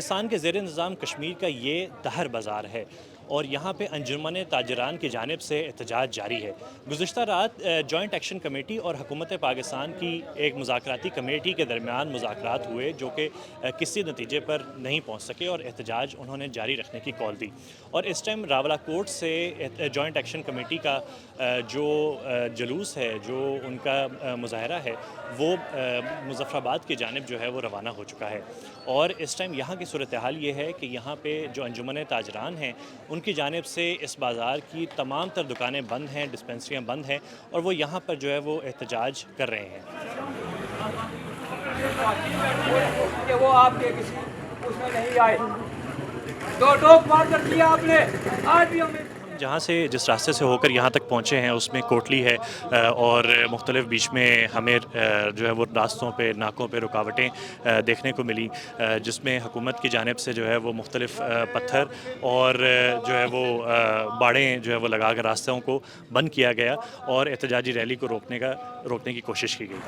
पाकिस्तान के ज़ेर निज़ाम कश्मीर का ये दहर बाज़ार है और यहाँ पे अंजुमन ताजरान की जानिब से एहतजाज जारी है। गुज़िश्ता रात जॉइंट एक्शन कमेटी और हुकूमत पाकिस्तान की एक मुज़ाकराती कमेटी के दरमियान मुज़ाकरात हुए जो कि किसी नतीजे पर नहीं पहुँच सके और एहतजाज उन्होंने जारी रखने की कॉल दी। और इस टाइम रावलाकोट से जॉइंट एक्शन कमेटी का जो जुलूस है, जो उनका मुज़ाहरा है, वो मुज़फ़्फ़राबाद की जानिब जो है वो रवाना हो चुका है। और इस टाइम यहाँ की सूरत हाल ये है कि यहाँ पे जो अंजुमन ताजरान हैं उनकी जानिब से इस बाज़ार की तमाम तर दुकानें बंद हैं, डिस्पेंसरियाँ बंद हैं और वो यहाँ पर जो है वो एहतजाज कर रहे हैं। कि वो आपके किसी उसमें नहीं आए, दो टोक मार कर दिया आपने। आज भी हमें जहाँ से जिस रास्ते से होकर यहाँ तक पहुँचे हैं उसमें कोटली है और मुख्तलिफ बीच में हमें जो है वो रास्तों पे नाकों पे रुकावटें देखने को मिली, जिसमें हुकूमत की जानिब से जो है वो मुख्तलिफ पत्थर और जो है वो बाड़ें जो है वो लगा कर रास्तों को बंद किया गया और एहतजाजी रैली को रोकने की कोशिश की गई।